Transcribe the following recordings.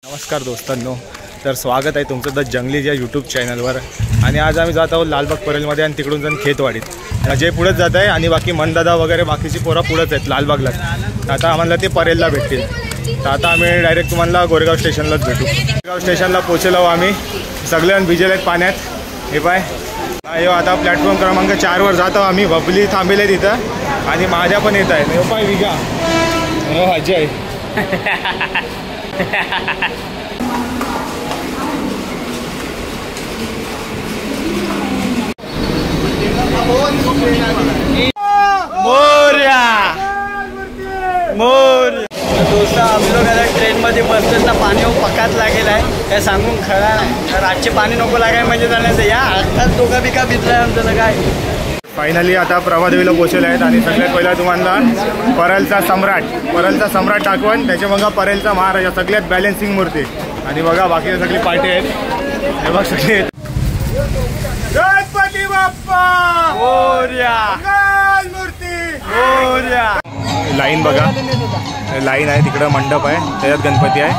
नमस्कार दोस्तांनो, तर स्वागत आहे तुमचं द जंगली या यूट्यूब चॅनलवर. आणि आज आम्ही जात आहोत लालबाग परेलमध्ये आणि तिकडून जाऊन खेतवाडीत. अजय पुढेच जात आहे आणि बाकी मनदादा वगैरे बाकीची पोरं पुढंच आहेत लालबागला. तर आता आम्हाला ते परेलला भेटतील. तर आता आम्ही डायरेक्ट तुम्हाला गोरेगाव स्टेशनलाच भेटू. गोरेगाव स्टेशनला पोचलो आम्ही, सगळेजण भिजेल आहेत पाण्यात. हे पाय आता प्लॅटफॉर्म क्रमांक 4वर जातो आम्ही. बबली थांबेले तिथं आणि माझ्या पण येत आहेत. हे पाय विगा, हो अजय. मोर्या मोर्या. दोस्त हम लोग आता ट्रेनमध्ये बसताना पाणी पकात लागेल आहे. काय सांगून खरा नाही. तर आजचे पाणी नको लागाय म्हणजे जाण्याचं या आत्ताच दोघा बिका भिजलाय आमचं काय. फायनली आता प्रभादेवीला पोहोचले आहेत आणि सगळ्यात पहिला तुम्हाला परेलचा सम्राट दाखवून, त्याच्या मग परेलचा महाराजा, सगळ्यात बॅलेन्सिंग मूर्ती. आणि बघा बाकी सगळी पार्टी आहेत. हे बघ सगळे गणपती बाप्पा मोरया मूर्ती मोरया. लाईन बघा, लाईन आहे तिकडं, मंडप आहे, त्याच्यात गणपती आहे.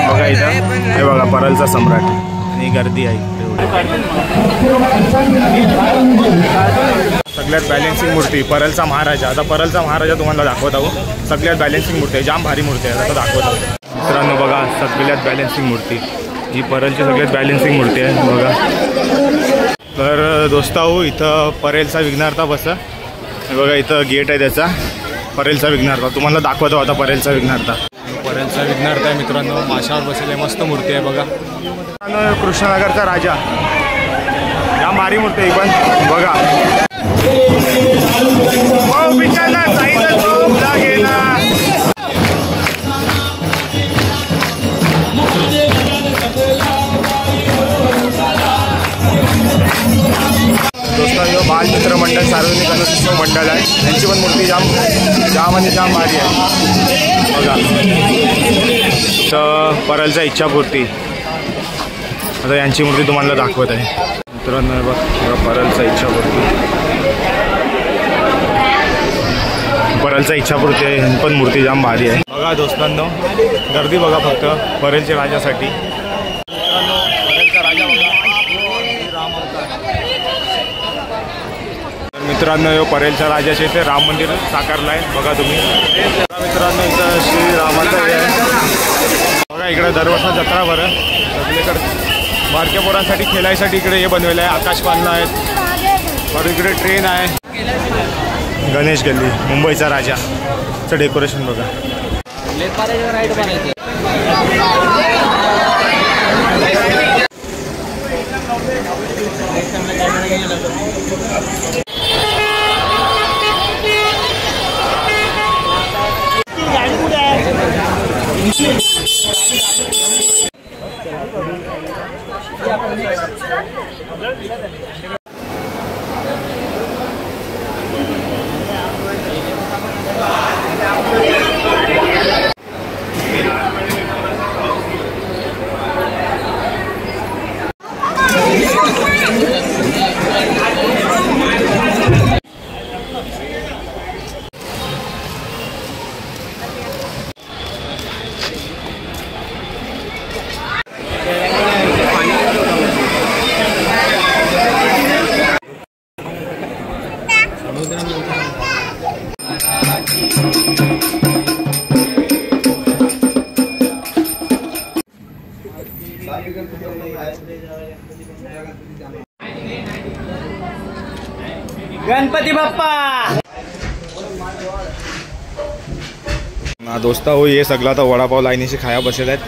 बघा इथं हे बघा परेलचा सम्राट आणि गर्दी आहे. सगळ्यात बॅलेन्सिंग मूर्ती परेलचा महाराजा. आता परेलचा महाराजा तुम्हाला दाखवत आहोत. सगळ्यात बॅलेन्सिंग मूर्ती आहे, जाम भारी मूर्ती आहे. आता दाखवत आहोत मित्रांनो. बघा सगळ्यात बॅलेन्सिंग मूर्ती ही परेलची सगळ्यात बॅलेन्सिंग मूर्ती आहे बघा. तर दोस्ताहो इथं परेलचा विघ्नार्था बसा. बघा इथं गेट आहे त्याचा, परेलचा विघ्नार्था तुम्हाला दाखवतो. आता परेलचा विघ्नार्था आहे मित्रांनो. माशावर बसलेले मस्त मूर्ती आहे बघा. कृष्णनगरचा राजा, या भारी मूर्ती आहे पण बघा. दोस्तांनो बालमित्र मंडळ सार्वजनिक गणेशोत्सव मंडळ आहे, यांची पण मूर्ती जाम आणि जाम भारी आहे बघा. तर परेलचा इच्छापूर्ती, आता यांची मूर्ती तुम्हाला दाखवत आहे मित्रांनो. बघा परेलचा इच्छापूर्ती आहे, यांची पण मूर्ती जाम भारी आहे बघा. दोस्तांनो गर्दी बघा फक्त परेलच्या राजासाठी. मित्रांनो परेलच्या राजाचे इथे राम मंदिर साकारलं आहे बघा तुम्ही. मित्रांनो इथं श्रीरामाचं हे आहे बघा. इकडे दरवर्षी जत्रा भरं सगळीकडे बारक्या पोरांसाठी खेळायसाठी इकडे हे बनवलेलं आहे. आकाशपालना आहेत, परत इकडे ट्रेन आहे. गणेश गल्ली मुंबईचा राजाचं डेकोरेशन बघा. गणपती बाप्पा. ना दोस्ता हो ये सगळा आता वडापाव लाईनीशी खाया बसेल आहेत.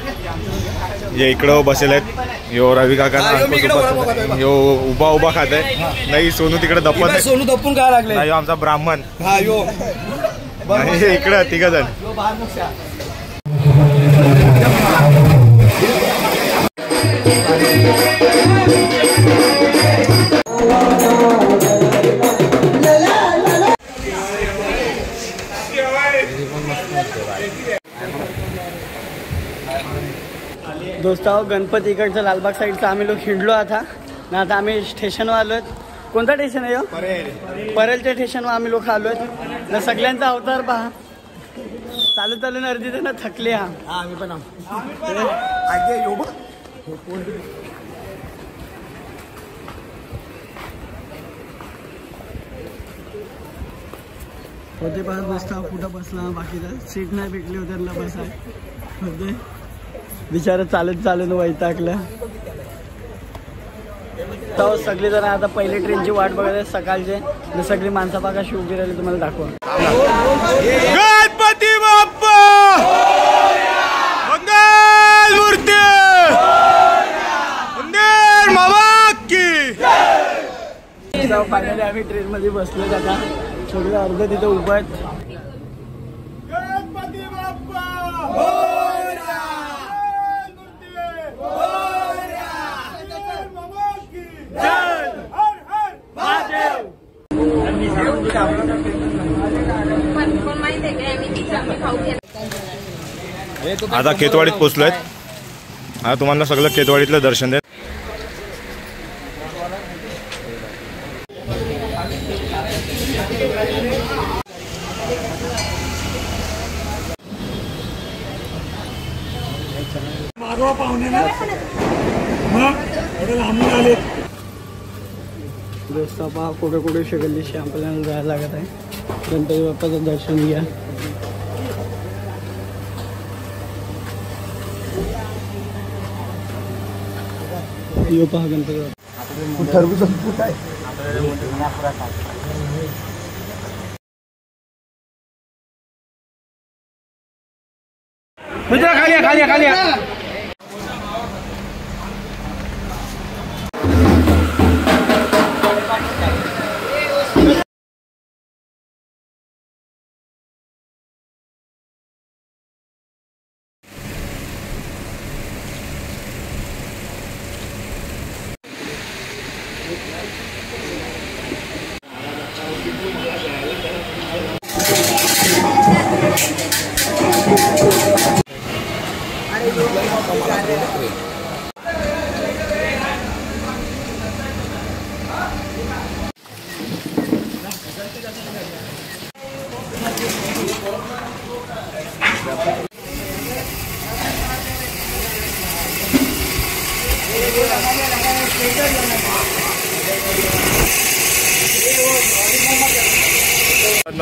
ये इकडं बसेल आहेत. यो रवी काका यो उभा खात आहे. नाही सोनू तिकडे दप्पत आहे. सोनू दपून काय लागले. नाही आमचा ब्राह्मण इकडं तिघ जण. दोस्ताओ गणपती इकडचं लालबाग साईडचं आम्ही लोक हिंडलो आता ना. आता आम्ही स्टेशनवर आलोय. कोणता स्टेशन आहे? परेलच्या स्टेशनवर आम्ही लोक आलोय ना. सगळ्यांचा अवतार पहा. चालत चालून अर्धी जण थकले हा. आम्ही पण आगे येऊ बघ. होते पास बसता कुठं बसला बाकीचा सीट नाही भेटली होती त्यांना बसाय होते बिचारा चालत चालून वैतागलं. सगळी जण आता पहिली ट्रेनची वाट बघत आहे सकाळचे आणि सगळी माणसं पाकाशी उभी राहिली तुम्हाला दाखवा. गणपती बाप्पा मंगल मूर्ती मंदिर मामा की. फायनली आम्ही ट्रेन मध्ये बसलो आता सगळे अर्ध तिथे उभं आहेत. गणपती बाप्पा आता केतवाडीत पोहोचलोय. आता तुम्हाला सगळं केतवाडीतलं दर्शन देत. मागवा पाहुणे ना लांबून आले. रस्ता पहा कुठे कुठे गल्लीशी आपल्याला जायला लागत आहे. गणपती बाप्पाचं दर्शन घ्या. यो पहा गणपती बाप्पा. टरबूज आहे. मित्र खाली खाली खाली.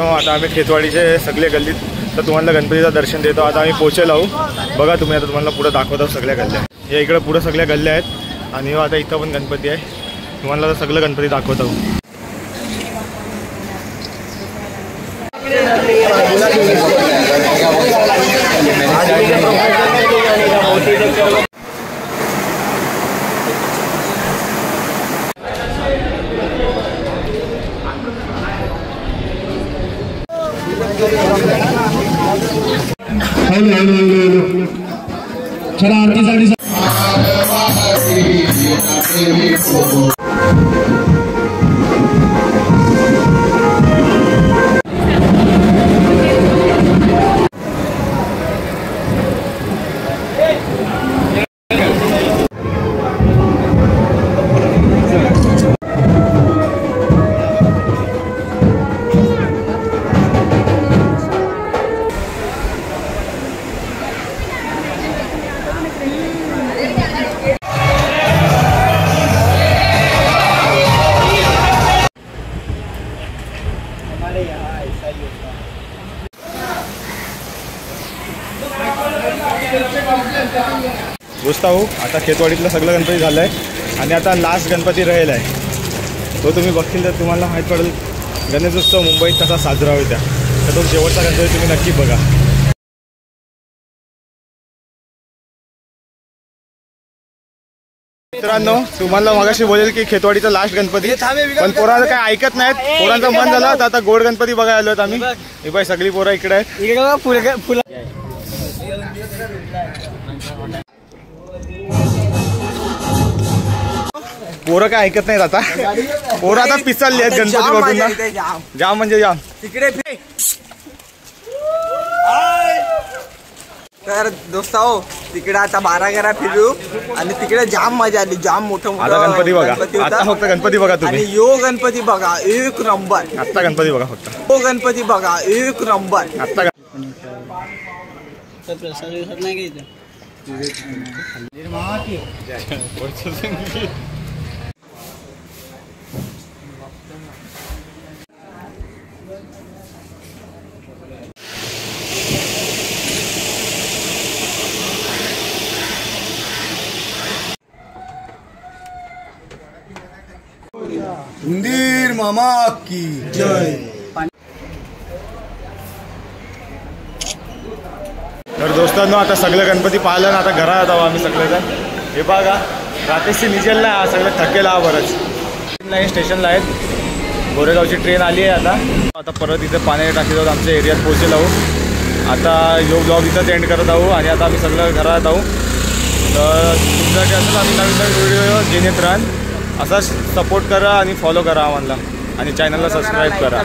आता आम्ही खेतवाडीचे सगळे गल्लीत तर तुम्हाला गणपतीचं दर्शन देतो. आता आम्ही पोहोचेल आहोत. बघा तुम्ही आता तुम्हाला पुढे दाखवतो सगळ्या गल्ल्या. या इकडे पुढे सगळ्या गल्ल्या आहेत आणि आता इथं पण गणपती आहे. तुम्हाला आता सगळं गणपती दाखवतो. चला आरतीसाठी दोस्ता हो, आता खेतवाडीतलं सगळं गणपती झालं आहे आणि आता लास्ट गणपती राहील आहे. तो तुम्ही बघतील तर तुम्हाला माहीत पडेल गणेशोत्सव मुंबईत कसा साजरा होता. तर तो शेवटचा गणपती तुम्ही नक्की बघा. मित्रांनो तुम्हाला मगाशी बोलेल की खेतवाडीचा लास्ट गणपती, पण पोरांचं काय ऐकत नाहीत. पोरांचं मन झालं तर आता गोड गणपती बघायला आलोत आम्ही. ही बाई सगळी पोरं इकडे आहेत. पोरं काय ऐकत नाहीत आता. पोरं आता पिसालली आहेत गणपती बघून ना. जाम म्हणजे जाम. तिकडे तर दोस्ता हो, तिकडे आता 12 घरा फिरू आणि तिकडे जाम मजा आली. जाम मोठं आता गणपती बघा. आता फक्त गणपती बघा तुम्ही. आणि यो गणपती बघा एक नंबर. आता गणपती बघा फक्त. यो गणपती बघा एक नंबर. आता तर प्रसाद विसाद नाही घ्यायचं. उंदीर मामा की जय. तर दोस्तांनो आता सगळे गणपती पाहिलं ना, आता घरात आहो आम्ही सगळेजण. हे बघा रात्रीची निजेलला सगळे थकेला बरंच. स्टेशनला आहेत, गोरेगावची ट्रेन आली आहे. आता परत इथे पाणी टाकीत आहोत, आमच्या एरियात पोहोचेल आहो. आता योग ब्लॉग इथंच एंड करत आहोत आणि आता आम्ही सगळं घरात आहोत. तर तुमच्यासाठी असंच आम्ही नवीन व्हिडिओ घेण्यात राहण. असाच सपोर्ट करा आणि फॉलो करा आम्हाला आणि चॅनलला सबस्क्राईब करा.